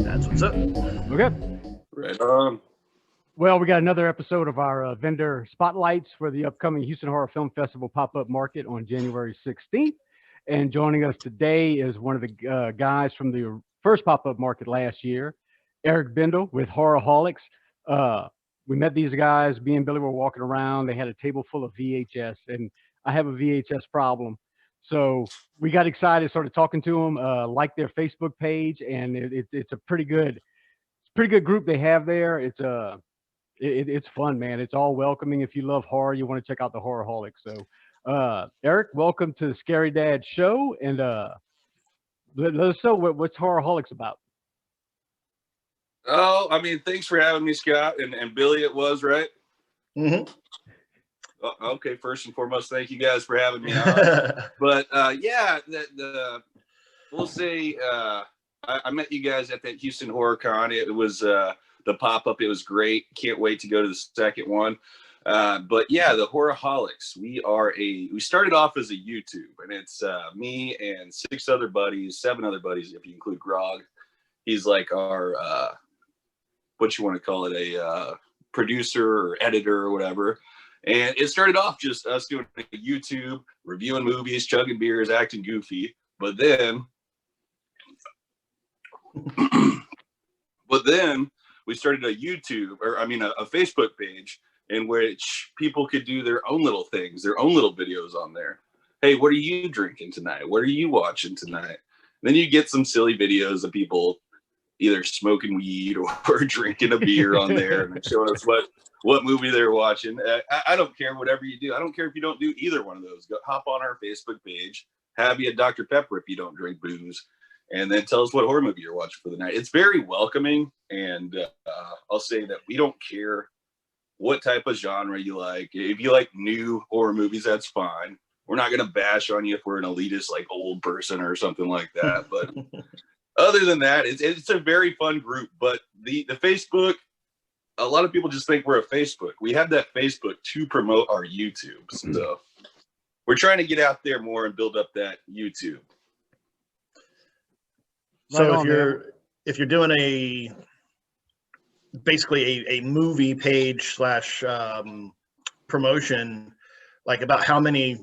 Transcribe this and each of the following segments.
That's what's up. Okay. Right on. Well, we got another episode of our vendor spotlights for the upcoming Houston Horror Film Festival pop-up market on January 16th. And joining us today is one of the guys from the first pop-up market last year, Eric Bendel with Horrorholics. We met these guys. Me and Billy were walking around. They had a table full of VHS, and I have a VHS problem. So we got excited, started talking to them, liked their Facebook page, and it's a pretty good group they have there. It's fun, man. It's all welcoming. If you love horror, you want to check out the Horrorholics. So, Eric, welcome to the Scary Dad Show, and let us know what's Horrorholics about. Oh, I mean, thanks for having me, Scott, and Billy. It was right. Mm-hmm. Okay, first and foremost, thank you guys for having me on. But yeah, we'll say I met you guys at that Houston Horror Con. It was the pop-up. It was great. Can't wait to go to the second one. But yeah, the Horrorholics. We started off as a YouTube, and it's me and 7 other buddies, if you include Grog. He's like our what you want to call it, a producer or editor or whatever. And it started off just us doing YouTube, reviewing movies, chugging beers, acting goofy. But then we started a Facebook page in which people could do their own little things, their own little videos on there. Hey, what are you drinking tonight? What are you watching tonight? And then you get some silly videos of people either smoking weed or drinking a beer on there and showing us what movie they're watching. I don't care, whatever you do. I don't care if you don't do either one of those. Go hop on our Facebook page, have you a Dr. Pepper if you don't drink booze, and then tell us what horror movie you're watching for the night. It's very welcoming, and I'll say that we don't care what type of genre you like. If you like new horror movies, that's fine. We're not going to bash on you if we're an elitist, like old person or something like that. But other than that, it's a very fun group. But the Facebook, a lot of people just think we're a Facebook. We have that Facebook to promote our YouTube. So we're trying to get out there more and build up that YouTube. So if you're doing basically a movie page / promotion, like about how many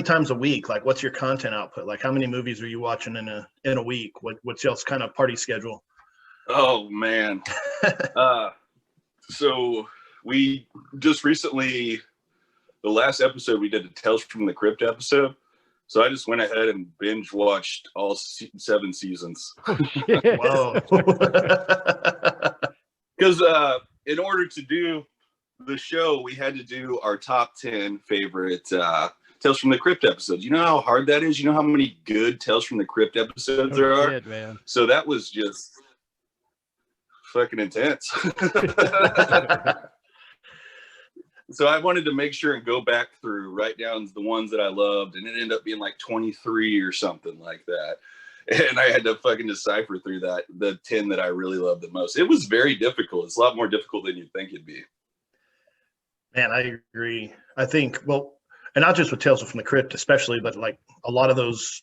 times a week, like what's your content output? Like how many movies are you watching in a week? What's y'all's kind of party schedule? Oh man. So we just recently, the last episode we did, the Tales from the Crypt episode. So I just went ahead and binge watched all 7 seasons. Oh, shit. Whoa. Because in order to do the show, we had to do our top 10 favorite Tales from the Crypt episodes. You know how hard that is? You know how many good Tales from the Crypt episodes there are? Shit, man. So that was just fucking intense. So I wanted to make sure and go back through, write down the ones that I loved, and it ended up being like 23 or something like that. And I had to fucking decipher through the 10 that I really loved the most. It was very difficult. It's a lot more difficult than you'd think it'd be. Man, I agree. I think, well, and not just with Tales from the Crypt especially, but like a lot of those,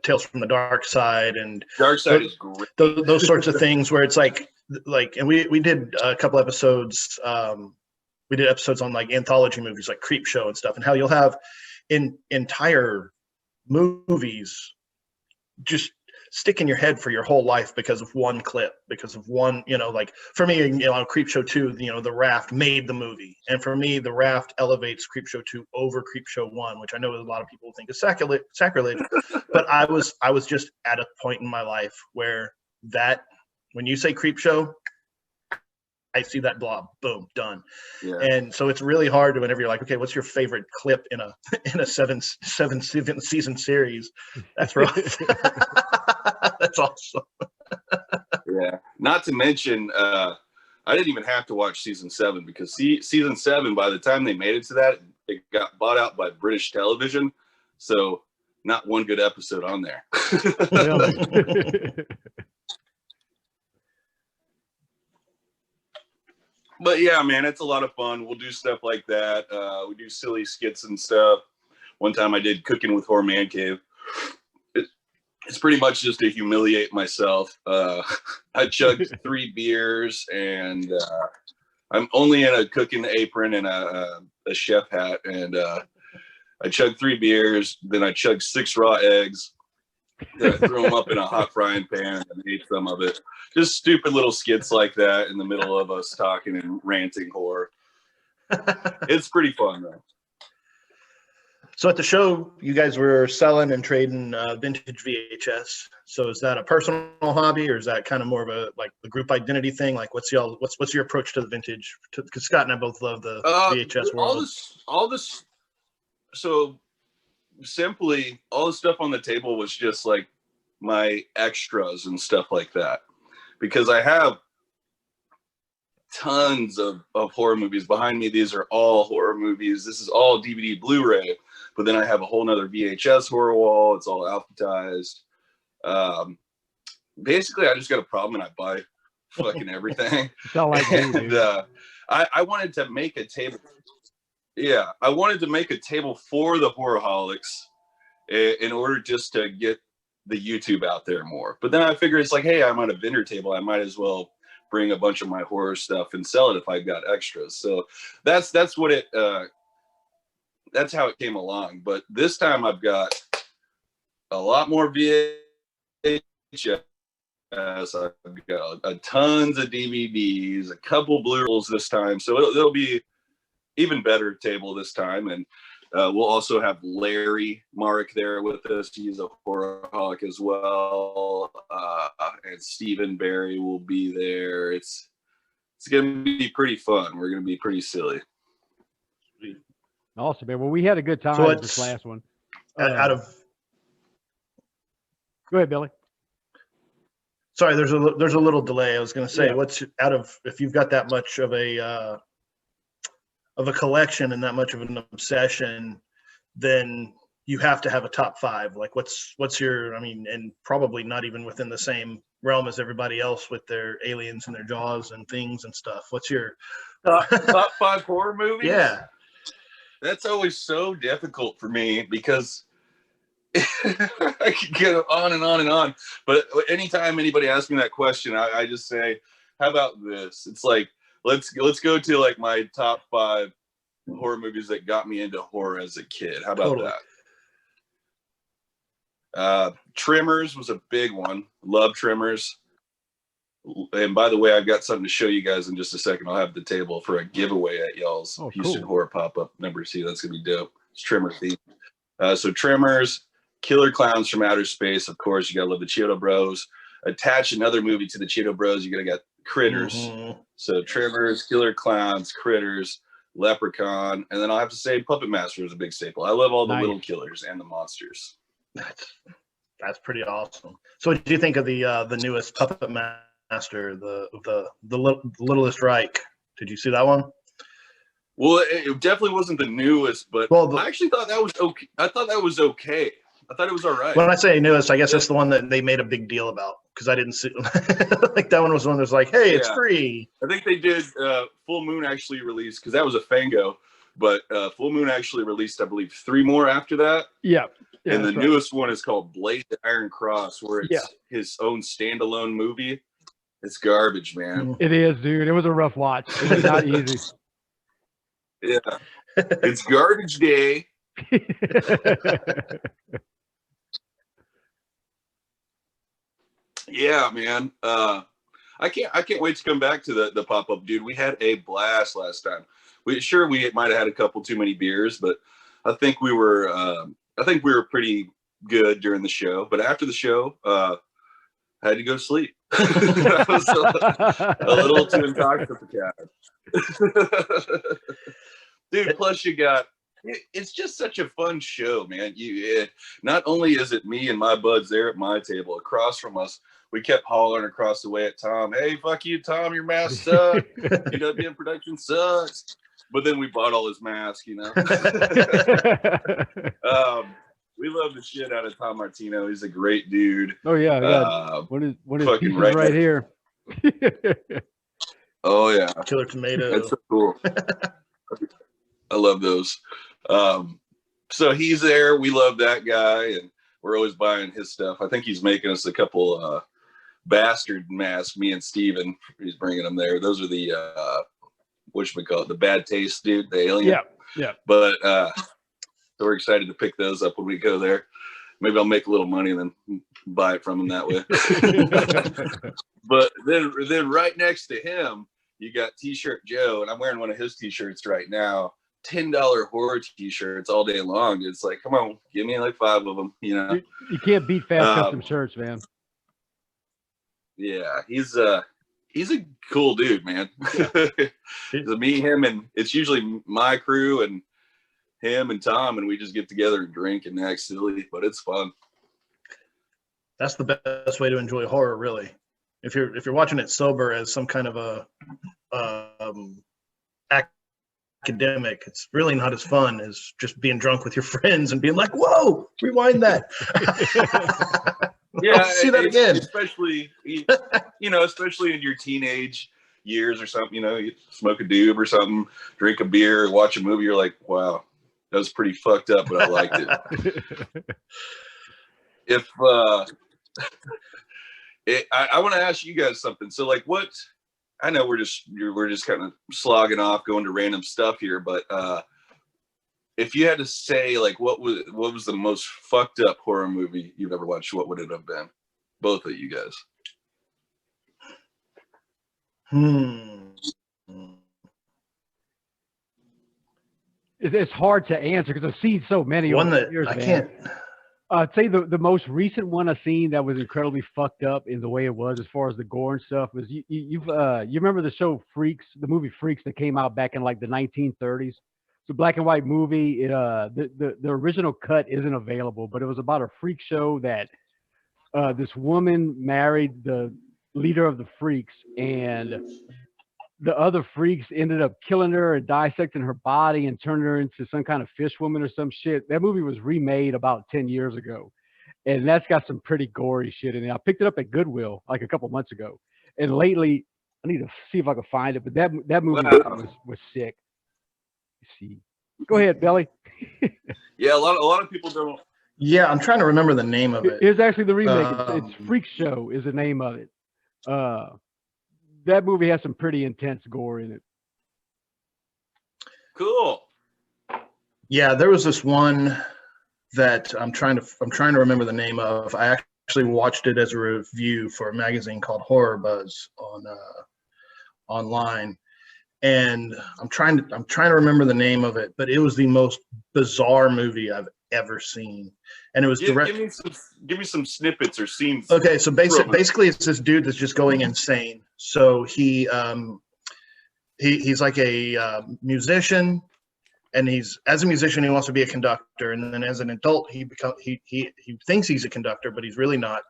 Tales from the Dark Side and Dark Side is great. Those sorts of things where it's like, and we did a couple episodes, we did episodes on like anthology movies like Creepshow and stuff, and how you'll have entire movies just stick in your head for your whole life because of one clip, because of one, like for me, Creepshow 2, The Raft made the movie. And for me, The Raft elevates Creepshow 2 over Creepshow 1, which I know a lot of people think is sacrilege, but I was just at a point in my life where when you say Creepshow, I see that blob, boom, done. Yeah. And so it's really hard whenever you're like, okay, what's your favorite clip in a seven season series? That's rough. That's awesome. Yeah. Not to mention, I didn't even have to watch season 7 because season 7, by the time they made it to that, it got bought out by British television. So not one good episode on there. But yeah, man, it's a lot of fun. We'll do stuff like that. We do silly skits and stuff. One time I did Cooking with Horror Man Cave. it's pretty much just to humiliate myself. I chugged 3 beers, and I'm only in a cooking apron and a chef hat, and I chugged 3 beers, then I chugged 6 raw eggs, then I threw them up in a hot frying pan and ate some of it. Just stupid little skits like that in the middle of us talking and ranting horror. It's pretty fun, though. So at the show, you guys were selling and trading vintage VHS. So is that a personal hobby, or is that kind of more of a group identity thing? Like, what's your approach to the vintage? Because Scott and I both love the VHS world. All this. So simply, all the stuff on the table was just like my extras and stuff like that, because I have tons of horror movies behind me. These are all horror movies. This is all DVD Blu-ray, but then I have a whole nother VHS horror wall. It's all alphabetized. Basically, I just got a problem and I buy fucking everything. And I wanted to make a table. Yeah, I wanted to make a table for the Horrorholics in order just to get the YouTube out there more. But then I figured it's like, hey, I'm on a vendor table. I might as well bring a bunch of my horror stuff and sell it if I got extras. So that's what it that's how it came along. But this time I've got a lot more VHS. I've got a tons of DVDs, a couple Blu-rays this time. So it'll be even better table this time. And we'll also have Larry Mark there with us. He's a horrorholic as well. And Stephen Barry will be there. It's going to be pretty fun. We're going to be pretty silly. Awesome, man. Well, we had a good time with this last one. Go ahead, Billy. Sorry, there's a little delay. I was going to say, if you've got that much of a collection and that much of an obsession, then you have to have a top 5. Like, what's your, and probably not even within the same realm as everybody else with their aliens and their jaws and things and stuff. What's your top 5 horror movies? Yeah, that's always so difficult for me because I could get on and on and on. But anytime anybody asks me that question, I just say, how about this? It's like, let's go to like my top 5 horror movies that got me into horror as a kid. How about that? Tremors was a big one. Love Tremors. And by the way, I've got something to show you guys in just a second. I'll have the table for a giveaway at y'all's Houston Horror Pop-Up number 2. That's gonna be dope. It's Tremor themed. So Tremors, Killer Clowns from Outer Space. Of course, you gotta love the Chiodo Bros. Attach another movie to the Chiodo Bros. You're gonna get Critters. Mm-hmm. So Tremors, Killer Clowns, Critters, Leprechaun, and then I'll have to say Puppet Master is a big staple. I love all the little killers and the monsters. That's pretty awesome. So what do you think of the newest Puppet Master, the Littlest Reich? Did you see that one? Well, it definitely wasn't the newest, but I actually thought that was okay. I thought it was all right. When I say newest, I guess that's the one that they made a big deal about, because I didn't see like that one was one that was like, hey, it's free. I think they did Full Moon actually released, because that was a Fango, but Full Moon actually released, I believe, 3 more after that. Yeah. And the newest one is called Blade the Iron Cross, where it's his own standalone movie. It's garbage, man. It is, dude. It was a rough watch. It was not easy. Yeah. It's garbage day. Yeah, man. I can't wait to come back to the pop-up, dude. We had a blast last time. We might have had a couple too many beers, but I think we were pretty good during the show. But after the show, I had to go to sleep. I was a little too intoxicated. Dude, plus it's just such a fun show, man. Not only is it me and my buds there at my table, across from us, we kept hollering across the way at Tom, hey, fuck you, Tom, your mask sucks. UWM production sucks. But then we bought all his masks, you know. We love the shit out of Tom Martino. He's a great dude. Oh yeah. What is fucking right here? Oh yeah. Killer Tomato. That's so cool. I love those. So he's there. We love that guy, and we're always buying his stuff. I think he's making us a couple bastard masks. Me and Steven, he's bringing them there. Those are the whatchamacallit, the bad taste dude, the alien. Yeah. But so we're excited to pick those up when we go there. Maybe I'll make a little money and then buy it from him that way. But then right next to him, you got T-shirt Joe, and I'm wearing one of his T-shirts right now. $10 horror T-shirts all day long. It's like, come on, give me like 5 of them. You know, you can't beat fast custom shirts, man. Yeah, he's a cool dude, man. So me, him, and it's usually my crew and him and Tom, and we just get together and drink and act silly, but it's fun. That's the best way to enjoy horror, really. If you're watching it sober as some kind of a academic, it's really not as fun as just being drunk with your friends and being like, "Whoa, rewind that." Yeah, see that again. Especially especially in your teenage years or something. You know, you smoke a doob or something, drink a beer, watch a movie. You're like, "Wow, that was pretty fucked up, but I liked it." If I want to ask you guys something. So, like, what? I know we're just kind of slogging off, going to random stuff here, but if you had to say, like, what was the most fucked up horror movie you've ever watched, what would it have been? Both of you guys. It's hard to answer because I've seen so many. One that years, I man. can't. I'd say the most recent one I've seen that was incredibly fucked up in the way it was, as far as the gore and stuff, was you remember the show Freaks, the movie Freaks that came out back in like the 1930s. It's a black and white movie. The original cut isn't available, but it was about a freak show that this woman married the leader of the freaks, and the other freaks ended up killing her and dissecting her body and turning her into some kind of fish woman or some shit. That movie was remade about 10 years ago, and that's got some pretty gory shit in it. I picked it up at Goodwill like a couple months ago, and lately I need to see if I can find it. But that movie was sick. Let's see, go ahead, Belly. Yeah, a lot of people don't. Yeah, I'm trying to remember the name of it. It's actually the remake. It's Freak Show is the name of it. That movie has some pretty intense gore in it. Cool. Yeah, there was this one that I'm trying to remember the name of. I actually watched it as a review for a magazine called Horror Buzz on online, and I'm trying to remember the name of it. But it was the most bizarre movie I've ever seen, and it was direct. Give me some snippets or scenes. Okay, so basically it's this dude that's just going insane. So he's like a musician, and as a musician he wants to be a conductor, and then as an adult he thinks he's a conductor, but he's really not.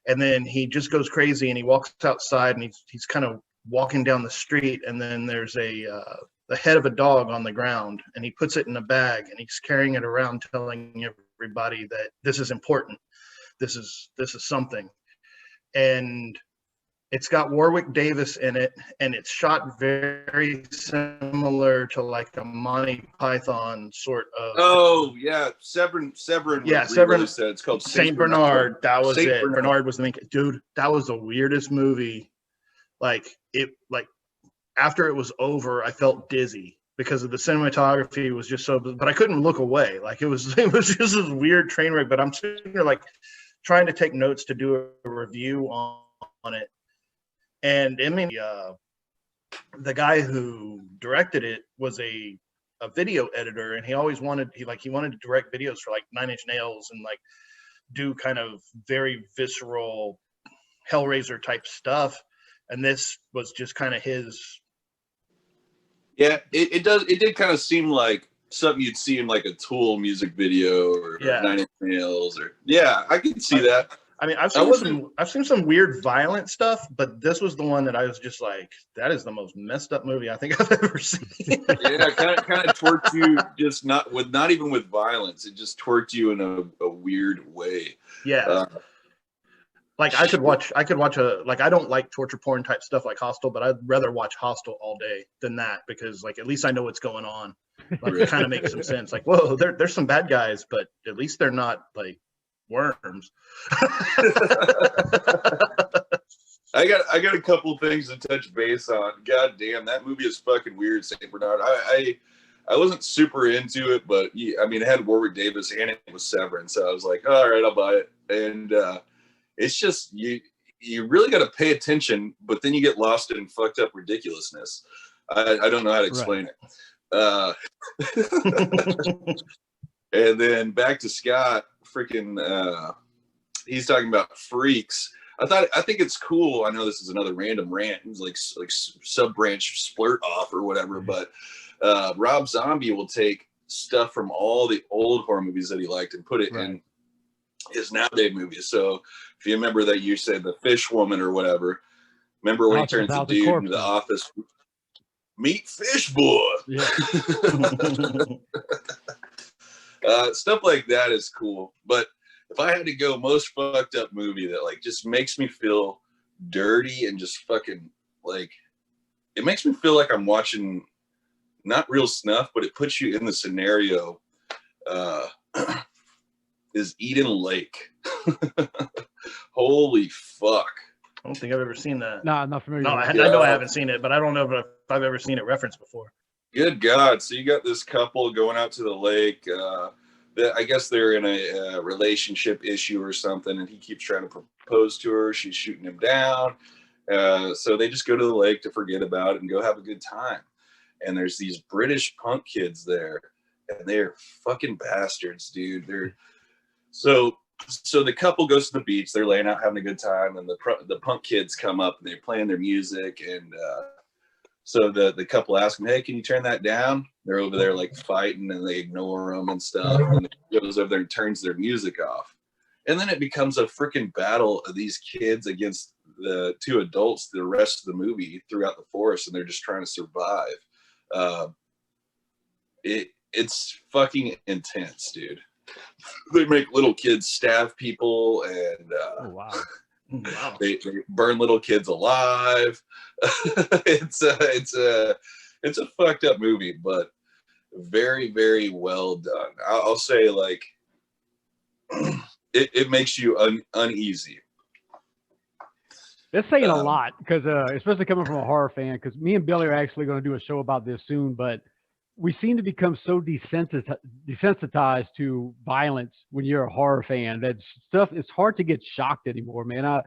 And then he just goes crazy and he walks outside, and he's kind of walking down the street, and then there's the head of a dog on the ground, and he puts it in a bag and he's carrying it around, telling everybody that this is important, this is something. And it's got Warwick Davis in it, and it's shot very similar to like a Monty Python sort of. Oh yeah, Severin. Yeah, Severin. Said it's called Saint Bernard. That was it. Bernard was the main dude. That was the weirdest movie. After it was over, I felt dizzy because of the cinematography was just so. But I couldn't look away. Like it was just this weird train wreck. But I'm sitting there like trying to take notes to do a review on it. And I mean, the guy who directed it was a video editor, and he wanted to direct videos for like Nine Inch Nails and like do kind of very visceral Hellraiser type stuff. And this was just kind of his. Yeah, it did kind of seem like something you'd see in like a Tool music video or Nine Inch Nails or I can see that. I mean, I've seen some weird violent stuff, but this was the one that I was just like, that is the most messed up movie I think I've ever seen. Yeah, kind of torqued you, just not even with violence. It just torqued you in a weird way. Yeah. Like I could watch I don't like torture porn type stuff like Hostel, but I'd rather watch Hostel all day than that, because like at least I know what's going on. Like it kind of makes some sense. Like, whoa, there's some bad guys, but at least they're not like worms. I got a couple things to touch base on. God damn, that movie is fucking weird, St. Bernard. I wasn't super into it, but I mean, it had Warwick Davis and it was Severance, so I was like, all right, I'll buy it. And it's just you really got to pay attention, but then you get lost in fucked up ridiculousness. I don't know how to explain it. And then back to Scott, freaking, he's talking about Freaks. I think it's cool. I know this is another random rant. It's like sub-branch splurt off or whatever, but Rob Zombie will take stuff from all the old horror movies that he liked and put it in his nowadays movies. So if you remember that you said the Fish Woman or whatever, remember when he turns the dude into the office? Meet Fish Boy. Yeah. Stuff like that is cool. But if I had to go most fucked up movie that like just makes me feel dirty and just fucking like, it makes me feel like I'm watching not real snuff, but it puts you in the scenario, is Eden Lake. Holy fuck. I don't think I've ever seen that. No, I'm not familiar. No, I know I haven't seen it, but I don't know if I've ever seen it referenced before. Good God. So you got this couple going out to the lake. I guess they're in a relationship issue or something, and he keeps trying to propose to her. She's shooting him down. So they just go to the lake to forget about it and go have a good time. And there's these British punk kids there, and they're fucking bastards, dude. So the couple goes to the beach. They're laying out having a good time, and the punk kids come up and they're playing their music. And so the couple ask them, "Hey, can you turn that down?" They're over there like fighting, and they ignore them and stuff. And he goes over there and turns their music off. And then it becomes a freaking battle of these kids against the two adults the rest of the movie throughout the forest, and they're just trying to survive. It's fucking intense, dude. They make little kids stab people, and oh, wow. They burn little kids alive. It's a fucked up movie, but very, very well done. I'll say, like, it makes you uneasy. That's saying a lot, because especially coming from a horror fan, because me and Billy are actually going to do a show about this soon, but we seem to become so desensitized to violence when you're a horror fan that stuff, it's hard to get shocked anymore, man.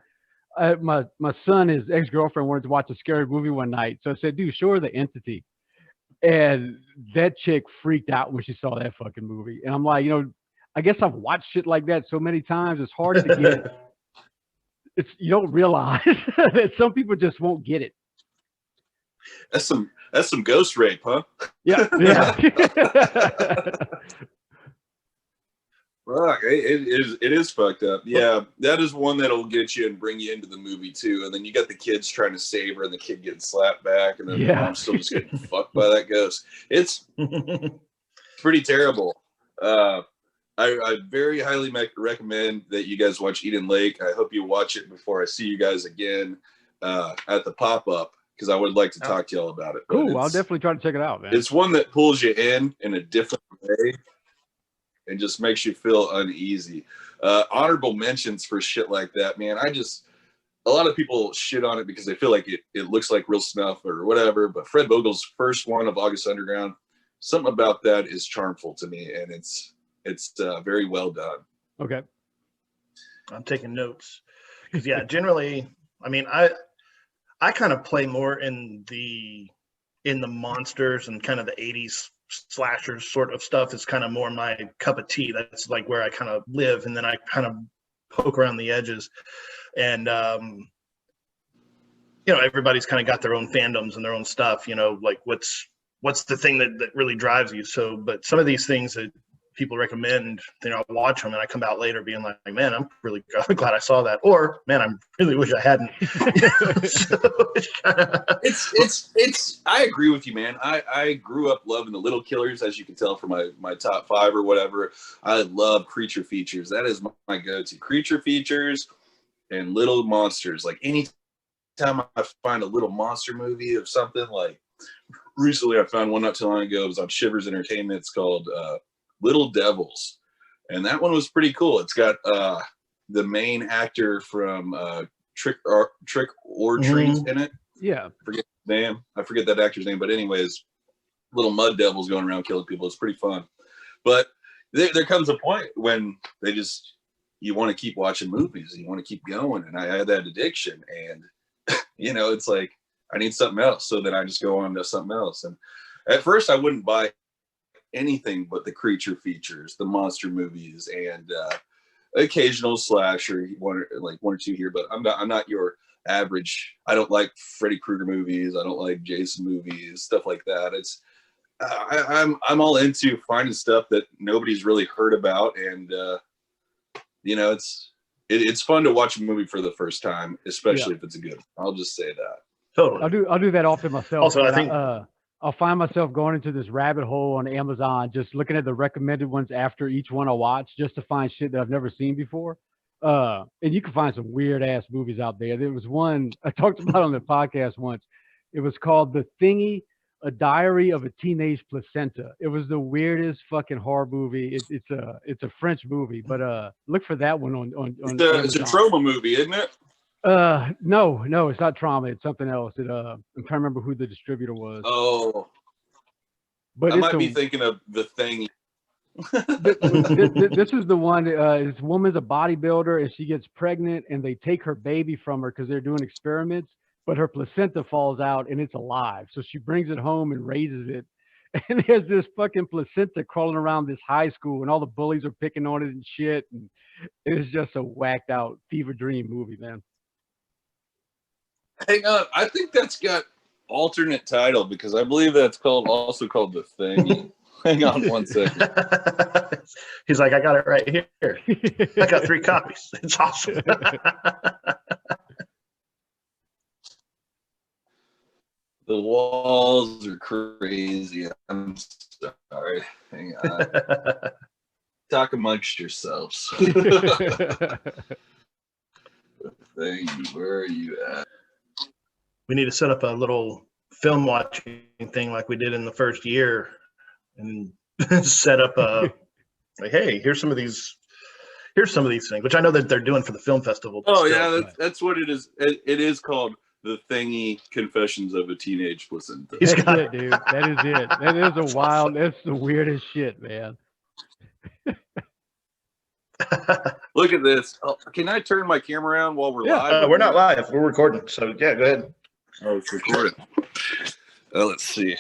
My son, his ex-girlfriend wanted to watch a scary movie one night, so I said, dude, show her The Entity. And that chick freaked out when she saw that fucking movie. And I'm like, I guess I've watched shit like that so many times, it's hard to get. You don't realize that some people just won't get it. That's some ghost rape, huh? Yeah. Fuck, it is fucked up. Yeah, that is one that'll get you and bring you into the movie too. And then you got the kids trying to save her, and the kid getting slapped back, and then the mom's still just getting fucked by that ghost. It's pretty terrible. I very highly recommend that you guys watch Eden Lake. I hope you watch it before I see you guys again at the pop-up, because I would like to talk to y'all about it. Cool, I'll definitely try to check it out, man. It's one that pulls you in a different way and just makes you feel uneasy. Honorable mentions for shit like that, man. A lot of people shit on it because they feel like it looks like real snuff or whatever, but Fred Vogel's first one of August Underground, something about that is charmful to me, and it's very well done. Okay. I'm taking notes. Because, yeah, generally, I mean, I kind of play more in the monsters and kind of the 80s slashers sort of stuff. Is kind of more my cup of tea. That's like where I kind of live, and then I kind of poke around the edges. And everybody's kind of got their own fandoms and their own stuff, like what's the thing that really drives you. So, but some of these things that people recommend, I watch them and I come out later being like, man, I'm really glad I saw that, or man, I really wish I hadn't. I agree with you, man. I grew up loving the Little Killers, as you can tell from my top 5 or whatever. I love creature features. That is my go-to. Creature features and little monsters. Like anytime I find a little monster movie of something, like recently I found one not too long ago. It was on Shivers Entertainment. It's called Little Devils, and that one was pretty cool. It's got the main actor from Trick or Treat in it. Yeah. I forget that actor's name, but anyways, little mud devils going around killing people. It's pretty fun. But there comes a point when you want to keep watching movies, you want to keep going. And I had that addiction, and it's like I need something else. So then I just go on to something else. And at first I wouldn't buy anything but the creature features, the monster movies, and occasional slasher, one or two here, but I'm not your average. I don't like Freddy Krueger movies. I don't like Jason movies, stuff like that. It's I'm all into finding stuff that nobody's really heard about, and it's fun to watch a movie for the first time, especially if it's a good one. I'll just say that. Totally. I'll do that often myself. Also, I think I'll find myself going into this rabbit hole on Amazon, just looking at the recommended ones after each one I watch, just to find shit that I've never seen before. And you can find some weird ass movies out there. There was one I talked about on the podcast once. It was called The Thingy, A Diary of a Teenage Placenta. It was the weirdest fucking horror movie. It's a French movie, but look for that one on it's a trauma movie, isn't it? No, it's not trauma. It's something else. I'm trying to remember who the distributor was. Oh, but I might be thinking of The Thing. This is the one. This woman's a bodybuilder, and she gets pregnant, and they take her baby from her because they're doing experiments. But her placenta falls out, and it's alive. So she brings it home and raises it. And there's this fucking placenta crawling around this high school, and all the bullies are picking on it and shit. And it's just a whacked out fever dream movie, man. Hang on, I think that's got alternate title because I believe that's also called The Thing. Hang on one second. He's like, I got it right here. I got 3 copies. It's awesome. The walls are crazy. I'm sorry. Hang on. Talk amongst yourselves. The Thing, where are you at? We need to set up a little film watching thing like we did in the first year, and set up like, hey, here's some of these things, which I know that they're doing for the film festival. Oh yeah, that's what it is. It is called The Thingy: Confessions of a Teenage Placenta. That's it, dude. That is it. That is that's the weirdest shit, man. Look at this. Oh, can I turn my camera on while we're live? We're not live. We're recording. So yeah, go ahead. Oh, it's recording. Let's see.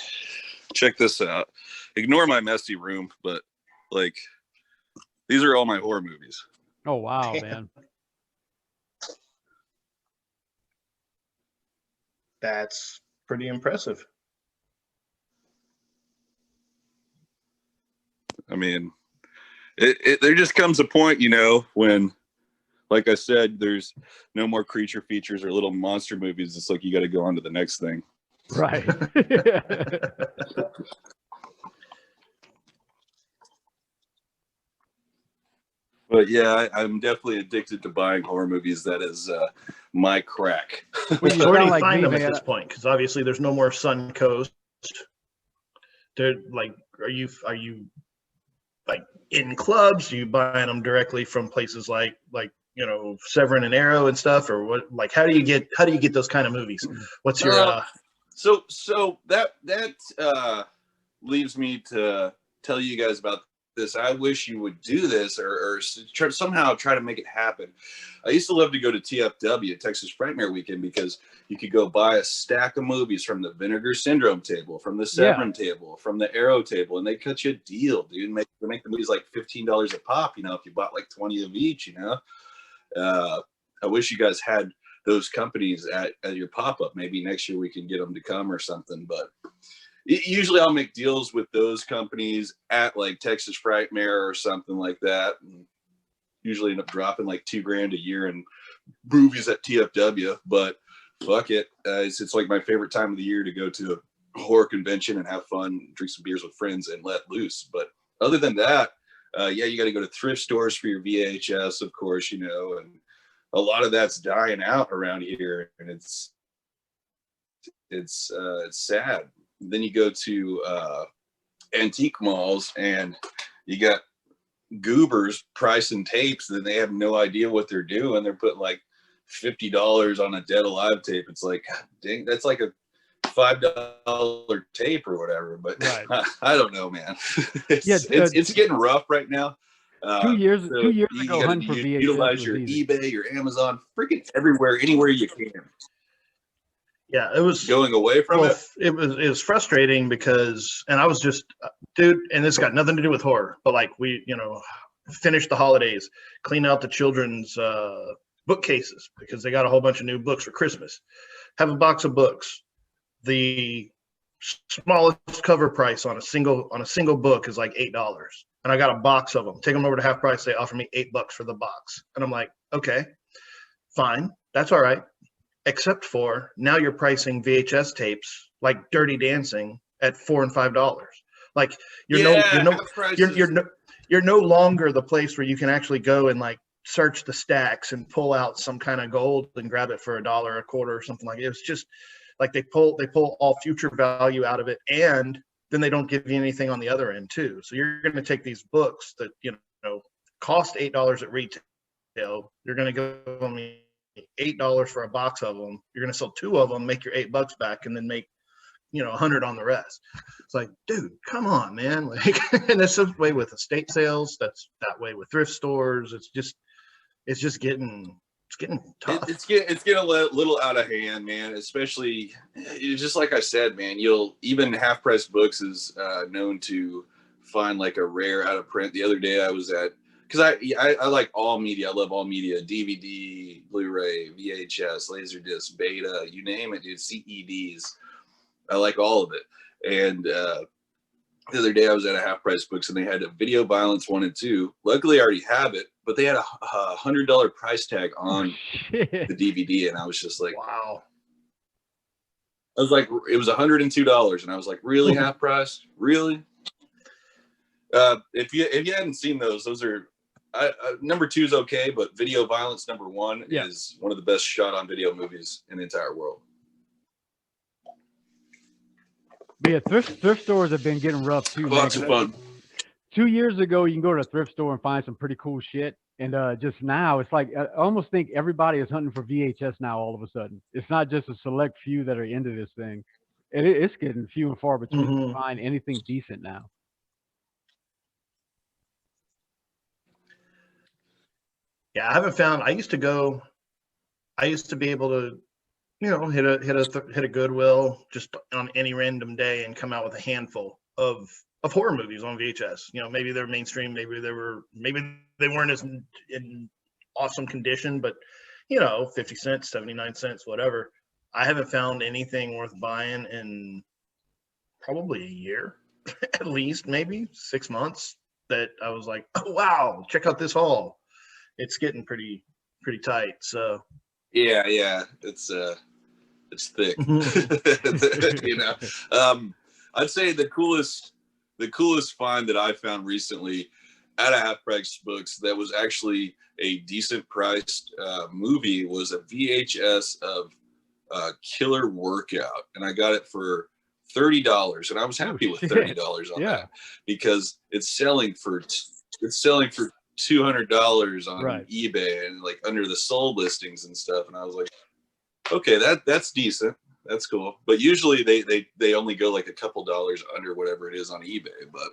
Check this out. Ignore my messy room, but like, these are all my horror movies. Oh wow, man. That's pretty impressive. I mean, there just comes a point, when, like I said, there's no more creature features or little monster movies. It's like you got to go on to the next thing. Right. But yeah, I'm definitely addicted to buying horror movies. That is my crack. Where do you find them at this point? Because obviously there's no more Suncoast. They're like, are you like in clubs? Are you buying them directly from places like Severin and Arrow and stuff, or what? Like, how do you get those kind of movies? What's your So that leaves me to tell you guys about this. I wish you would do this or somehow try to make it happen. I used to love to go to TFW, Texas Frightmare Weekend, because you could go buy a stack of movies from the Vinegar Syndrome table, from the Severin table, from the Arrow table, and they cut you a deal, dude. They make the movies like $15 a pop, if you bought like 20 of each, I wish you guys had those companies at your pop-up. Maybe next year we can get them to come or something, but usually I'll make deals with those companies at like Texas Frightmare or something like that, and usually end up dropping like $2,000 a year in movies at TFW. But fuck it, it's like my favorite time of the year to go to a horror convention and have fun, drink some beers with friends, and let loose. But other than that, you got to go to thrift stores for your VHS, of course, and a lot of that's dying out around here, and it's sad. Then you go to antique malls, and you got goobers pricing tapes, then they have no idea what they're doing. They're putting like $50 on a Dead Alive tape. It's like, dang, that's like a $5 tape or whatever. But Right. I don't know, man. Yeah, It's getting rough right now. 2 years So 2 years you ago, gotta hunting for VHS utilize was your easy. eBay, your Amazon, freaking everywhere, anywhere you can. Yeah, it was Going away from it. It was frustrating because, and I was just, dude, and this got nothing to do with horror, but like we, finished the holidays, clean out the children's bookcases because they got a whole bunch of new books for Christmas. Have a box of books. The smallest cover price on a single book is like $8, and I got a box of them. Take them over to half price. They offer me $8 for the box, and I'm like, okay, fine, that's all right. Except for now you're pricing VHS tapes like Dirty Dancing at $4 and $5. Like you're no longer the place where you can actually go and like search the stacks and pull out some kind of gold and grab it for $1 a quarter or something like it. It was just like they pull all future value out of it, and then they don't give you anything on the other end too. So you're going to take these books that cost $8 at retail. You're going to go me $8 for a box of them. You're going to sell 2 of them, make your $8 back, and then make 100 on the rest. It's like, dude, come on, man. Like, and that's the way with estate sales. That's that way with thrift stores. It's just getting tough. It's getting a little out of hand, man. Especially, just like I said, man. Even half price books is known to find like a rare out of print. The other day I was at, because I like all media. I love all media: DVD, Blu-ray, VHS, Laserdisc, Beta, you name it, dude. CEDs. I like all of it. And the other day I was at a half price books and they had a Video Violence 1 and 2. Luckily I already have it, but they had a $100 price tag on the DVD, and I was just like, wow. I was like, it was $102, and I was like, really, half price? Really? If you hadn't seen those are number 2 is okay, but Video Violence number 1 is one of the best shot on video movies in the entire world. But yeah, thrift stores have been getting rough too. Lots of fun. 2 years ago, you can go to a thrift store and find some pretty cool shit. And just now, it's like I almost think everybody is hunting for VHS now. All of a sudden, it's not just a select few that are into this thing. And it's getting few and far between to find anything decent now. Yeah, I haven't found. I used to be able to, hit a Goodwill just on any random day and come out with a handful of horror movies on VHS. Maybe they're mainstream, maybe they weren't as in awesome condition, but 50 cents, 79 cents, whatever. I haven't found anything worth buying in probably a year, at least maybe 6 months, that I was like, oh wow, check out this haul. It's getting pretty tight. So yeah, it's thick. I'd say the coolest find that I found recently at a half price books that was actually a decent priced movie was a VHS of Killer Workout, and I got it for $30, and I was happy with $30 on that because it's selling for $200 on eBay and like under the sold listings and stuff, and I was like, okay, that's decent, that's cool. But usually they only go like a couple dollars under whatever it is on eBay, but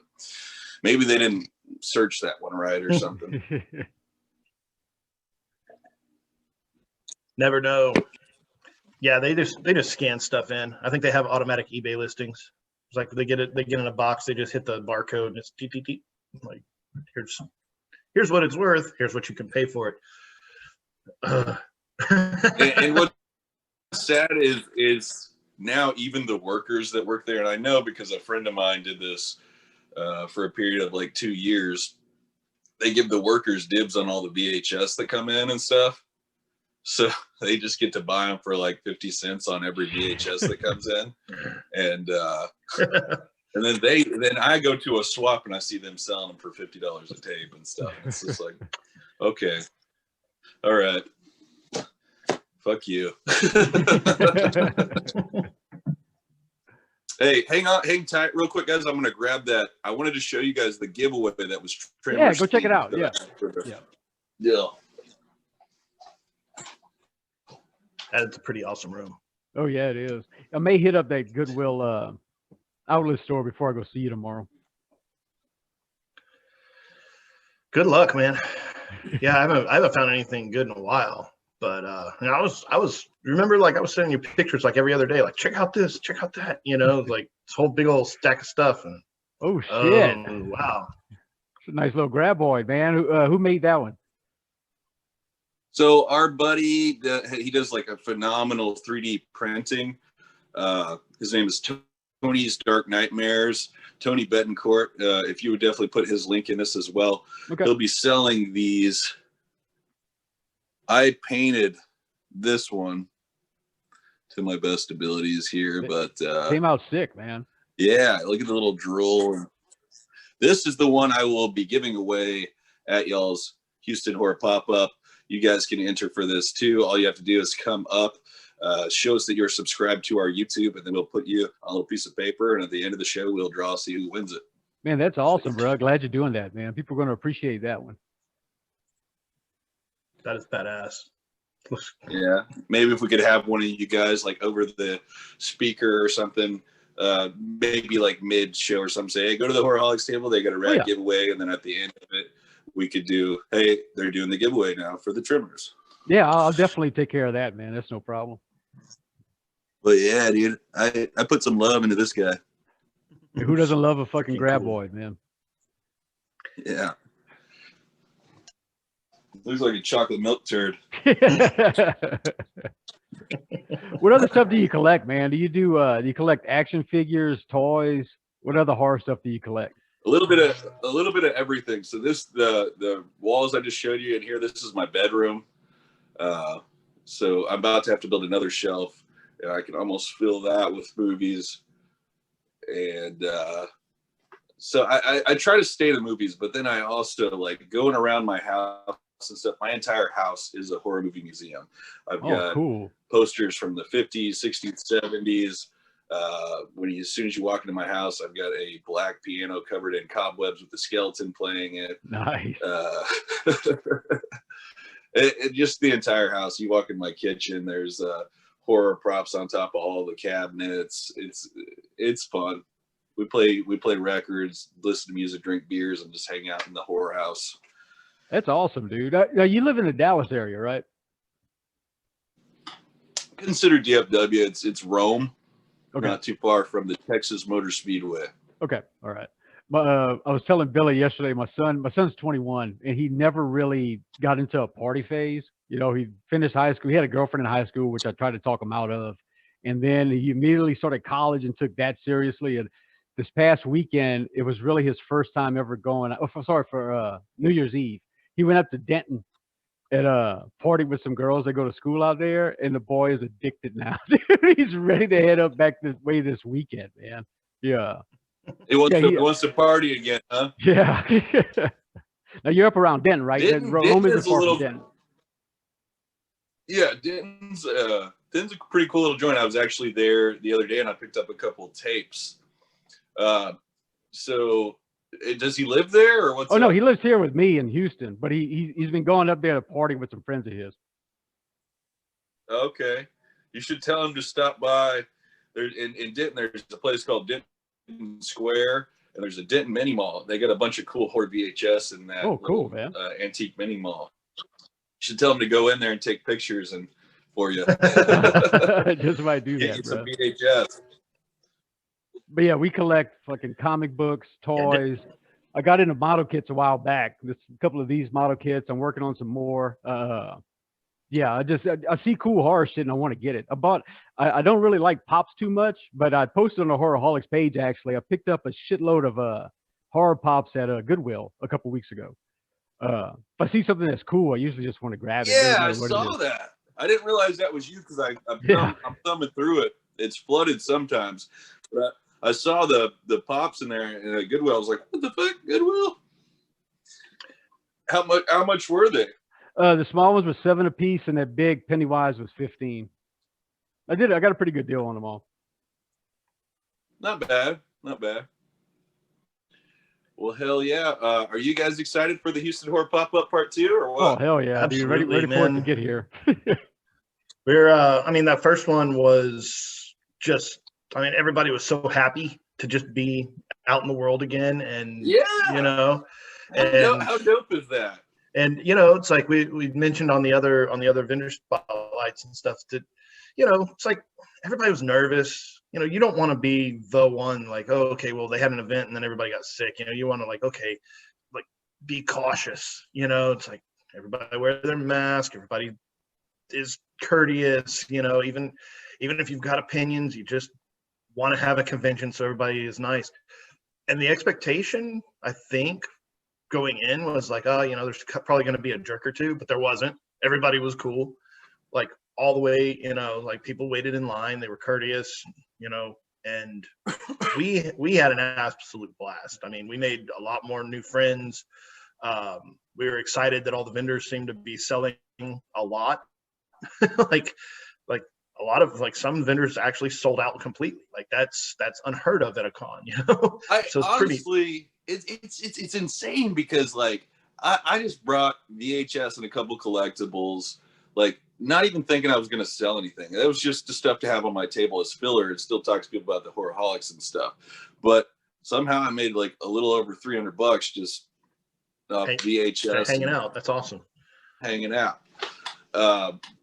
maybe they didn't search that one right or something. Never know. Yeah, they just scan stuff in. I think they have automatic eBay listings. It's like they get in a box, they just hit the barcode and it's TTT. Like, here's what it's worth. Here's what you can pay for it. And what's sad is now even the workers that work there, and I know because a friend of mine did this for a period of like 2 years, they give the workers dibs on all the VHS that come in and stuff. So they just get to buy them for like 50 cents on every VHS that comes in. And then I go to a swap and I see them selling them for $50 a tape and stuff. It's just like, okay, all right, fuck you. Hey, hang tight real quick, guys. I'm going to grab that. I wanted to show you guys the giveaway that was Yeah, go check it out. Yeah. Yeah. That's a pretty awesome room. Oh, yeah, it is. I may hit up that Goodwill outlet store before I go see you tomorrow. Good luck, man. Yeah, I haven't found anything good in a while. But and I was remember, like, I was sending you pictures like every other day, like, check out this, check out that, like this whole big old stack of stuff. And oh shit! Wow, it's a nice little graboid, man. Who made that one? So our buddy, he does like a phenomenal 3D printing. His name is Tony's Dark Nightmares. Tony Betancourt. If you would definitely put his link in this as well. Okay. He'll be selling these. I painted this one to my best abilities here, but came out sick, man. Yeah, look at the little drool. This is the one I will be giving away at y'all's Houston Horror Pop-Up. You guys can enter for this too. All you have to do is come up, show us that you're subscribed to our YouTube, and then we'll put you on a little piece of paper, and at the end of the show, we'll draw, see who wins it. Man, that's awesome, bro. Glad you're doing that, man. People are going to appreciate that one. That is badass. Yeah, maybe if we could have one of you guys like over the speaker or something, maybe like mid-show or something, say, hey, go to the Horrorholics table. They got a red giveaway, and then at the end of it, we could do, hey, they're doing the giveaway now for the trimmers. Yeah, I'll definitely take care of that, man. That's no problem. But yeah, dude, I put some love into this guy. Who doesn't love a fucking graboid, man? Yeah. Looks like a chocolate milk turd. What other stuff do you collect, man? Do you collect action figures, toys? What other horror stuff do you collect? A little bit of everything. So the walls I just showed you in here, this is my bedroom. So I'm about to have to build another shelf, and I can almost fill that with movies. And so I try to stay to movies, but then I also like going around my house and stuff. My entire house is a horror movie museum. I've got posters from the 50s, 60s, 70s. As soon as you walk into my house, I've got a black piano covered in cobwebs with the skeleton playing it. Nice. Just the entire house. You walk in my kitchen, there's horror props on top of all the cabinets. It's fun. We play records, listen to music, drink beers, and just hang out in the horror house. That's awesome, dude. Now you live in the Dallas area, right? Consider DFW. It's Rome. Okay. Not too far from the Texas Motor Speedway. Okay. All right. I was telling Billy yesterday, my son's 21, and he never really got into a party phase. He finished high school. He had a girlfriend in high school, which I tried to talk him out of. And then he immediately started college and took that seriously. And this past weekend, it was really his first time ever going. For New Year's Eve. He went up to Denton at a party with some girls that go to school out there, and the boy is addicted now. He's ready to head up back this way this weekend, man. Yeah. He wants to party again, huh? Yeah. Now you're up around Denton, right? Denton is a little. Denton. Yeah, Denton's a pretty cool little joint. I was actually there the other day, and I picked up a couple of tapes. So does he live there, or what's? Oh no, he lives here with me in Houston, but he's been going up there to party with some friends of his. Okay, you should tell him to stop by. There in Denton, there's a place called Denton Square, and there's a Denton mini mall. They got a bunch of cool horror VHS in that. Oh, cool, man! Antique mini mall. You should tell him to go in there and take pictures for you. Just might do that, bro. Some VHS. But yeah, we collect fucking comic books, toys. I got into model kits a while back. There's a couple of these model kits. I'm working on some more. Yeah, I see cool horror shit and I want to get it. I don't really like pops too much, but I posted on the Horrorholics page actually. I picked up a shitload of horror pops at Goodwill a couple weeks ago. If I see something that's cool, I usually just want to grab it. Yeah, I saw that. I didn't realize that was you because I'm thumbing through it. It's flooded sometimes, but I saw the pops in there in Goodwill. I was like, what the fuck, Goodwill? How much were they? The small ones were $7 a piece, and that big Pennywise was $15. I got a pretty good deal on them all. Not bad. Not bad. Well, hell yeah. Are you guys excited for the Houston Horror Pop-Up Part 2 or what? Oh, hell yeah. Absolutely, Dude, ready for it to get here. We're, I mean, that first one was just, I mean, everybody was so happy to just be out in the world again. And, Yeah. you know, How dope is that? And, you know, it's like we mentioned on the other vendor spotlights and stuff that, you know, it's like everybody was nervous. You know, you don't want to be the one like, oh, okay, well, they had an event and then everybody got sick. You know, you want to like, okay, like be cautious. You know, it's like everybody wear their mask. Everybody is courteous. You know, even if you've got opinions, you just want to have a convention so everybody is nice. And the expectation, I think, going in was like, oh, you know, there's probably going to be a jerk or two, but there wasn't. Everybody was cool, like all the way, you know, like people waited in line, they were courteous, you know, and we had an absolute blast. I mean, we made a lot more new friends. We were excited that all the vendors seemed to be selling a lot. like a lot of like some vendors actually sold out completely. Like that's unheard of at a con, you know. So it's honestly, it's insane because like I just brought VHS and a couple collectibles, like not even thinking I was going to sell anything. That was just the stuff to have on my table as filler and still talk to people about the Horrorholics and stuff. But somehow I made like a little over $300 just VHS hanging out. That's awesome. Hanging out.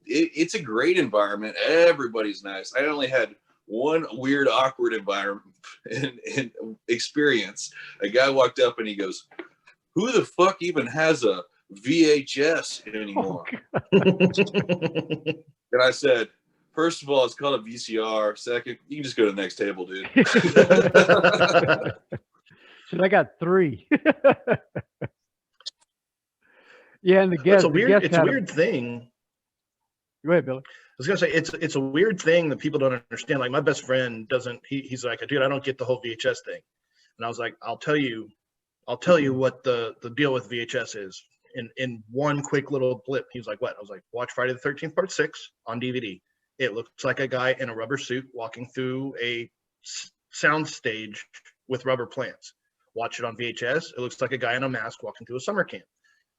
It's a great environment. Everybody's nice. I only had one weird, awkward environment and experience. A guy walked up and he goes, "Who the fuck even has a VHS anymore?" And I said, first of all, it's called a VCR. Second, you can just go to the next table, dude. So I got 3. Yeah, and the guest. It's a weird thing. Go ahead, Billy. I was gonna say it's a weird thing that people don't understand. Like my best friend doesn't. He's like, dude, I don't get the whole VHS thing. And I was like, I'll tell you what the deal with VHS is. In one quick little blip, he was like, what? I was like, watch Friday the 13th Part 6 on DVD. It looks like a guy in a rubber suit walking through a sound stage with rubber plants. Watch it on VHS. It looks like a guy in a mask walking through a summer camp,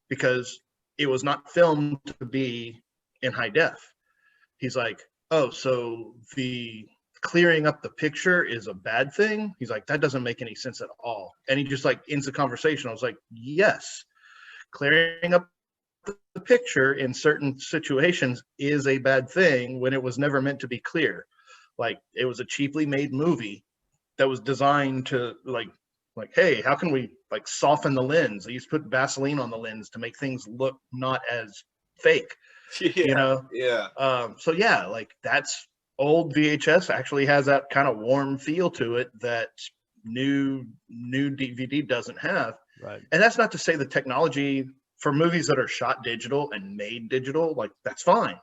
because it was not filmed to be in high def. He's like, oh, so the clearing up the picture is a bad thing? He's like, that doesn't make any sense at all. And he just like ends the conversation. I was like, yes, clearing up the picture in certain situations is a bad thing when it was never meant to be clear. Like it was a cheaply made movie that was designed to like, hey, how can we like soften the lens? They used to put Vaseline on the lens to make things look not as fake. Yeah, you know? Yeah. So yeah, like that's old VHS actually has that kind of warm feel to it that new DVD doesn't have. Right. And that's not to say the technology for movies that are shot digital and made digital, like that's fine.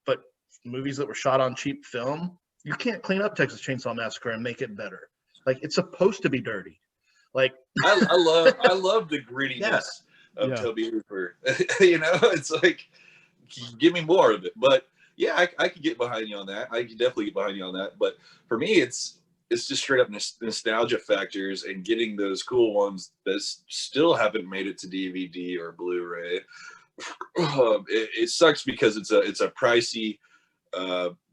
But movies that were shot on cheap film, you can't clean up Texas Chainsaw Massacre and make it better. Like it's supposed to be dirty. Like I love the grittiness of Toby Hooper. You know, it's like, give me more of it. But yeah, I could get behind you on that. I could definitely get behind you on that. But for me, it's just straight up nostalgia factors and getting those cool ones that still haven't made it to DVD or Blu-ray. It sucks because it's a pricey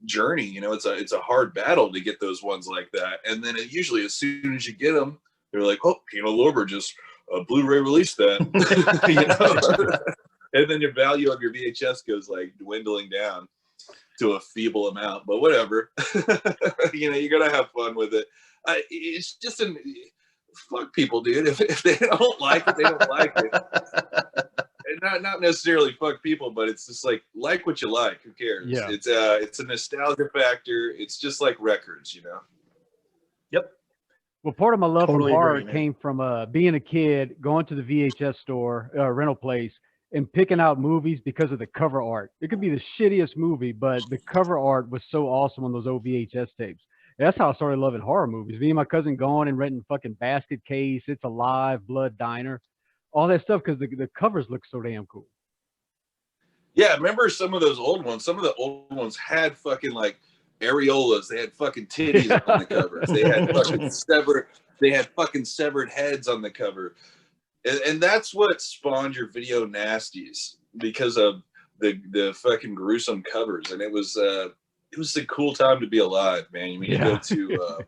journey. You know, it's a hard battle to get those ones like that. And then usually as soon as you get them, they're like, oh, Pino Lorber just Blu-ray released that. You know? And then your value of your VHS goes like dwindling down to a feeble amount, but whatever. You know, you're gonna have fun with it. It's just fuck people, dude. If they don't like it, they don't like it. And not necessarily fuck people, but it's just like what you like. Who cares? Yeah. It's a nostalgia factor. It's just like records, you know. Yep. Well, part of my love Totally for horror agree, man. came from being a kid, going to the VHS store, rental place, and picking out movies because of the cover art. It could be the shittiest movie, but the cover art was so awesome on those old VHS tapes. That's how I started loving horror movies. Me and my cousin going and renting fucking Basket Case, It's Alive, Blood Diner, all that stuff because the covers look so damn cool. Yeah, remember some of those old ones? Some of the old ones had fucking like areolas. They had fucking titties on the covers. They had fucking severed heads on the cover. And that's what spawned your video nasties, because of the fucking gruesome covers. And it was a cool time to be alive, man. I mean, you go to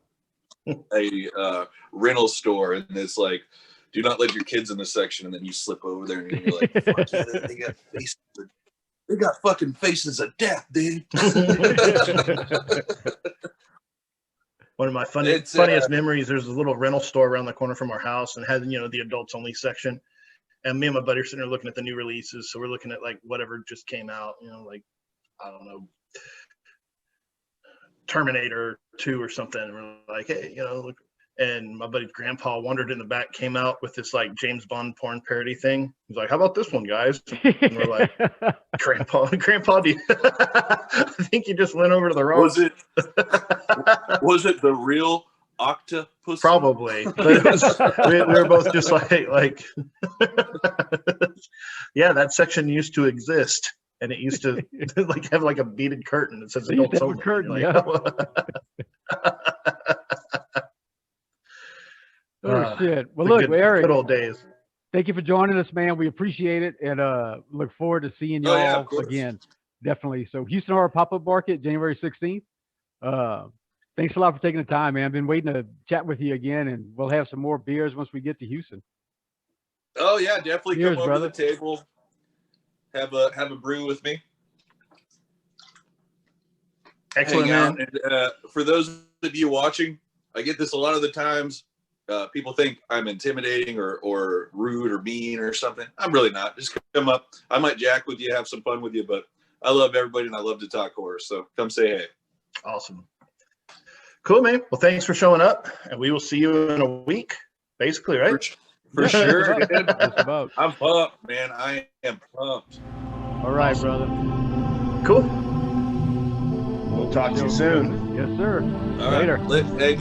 a rental store and it's like, do not let your kids in the section, and then you slip over there and you're like, fuck yeah, they got faces. They got fucking faces of death, dude. One of my funniest memories, there's a little rental store around the corner from our house and had, the adults only section. And me and my buddy are sitting there looking at the new releases. So we're looking at like whatever just came out, like, I don't know, Terminator 2 or something. And we're like, hey, look. And my buddy's grandpa wandered in the back, came out with this like James Bond porn parody thing. He's like, how about this one, guys? And we're like, Grandpa, do you I think you just went over to the wrong. Was it the real octopus? Probably. But it was, we were both just like yeah, that section used to exist. And it used to like have like a beaded curtain that says adults only. Curtain, like, yeah. Oh shit! Well, look, Eric. Good old days. Thank you for joining us, man. We appreciate it, and look forward to seeing y'all again. Definitely. So, Houston Horror Pop-Up Market, January 16th. Thanks a lot for taking the time, man. I've been waiting to chat with you again, and we'll have some more beers once we get to Houston. Oh yeah, definitely. Cheers, come over brother. to the table. Have a brew with me. Excellent, Hang man. out. And, for those of you watching, I get this a lot of the times. People think I'm intimidating or rude or mean or something. I'm really not. Just come up. I might jack with you, have some fun with you, but I love everybody and I love to talk horror. So come say hey. Awesome. Cool, man. Well, thanks for showing up, and we will see you in a week, basically, right? For sure, dude. Just about. I'm pumped, man. I am pumped. All right, brother. Cool. We'll talk to you soon. Yes, sir. All Later. Right. Hey,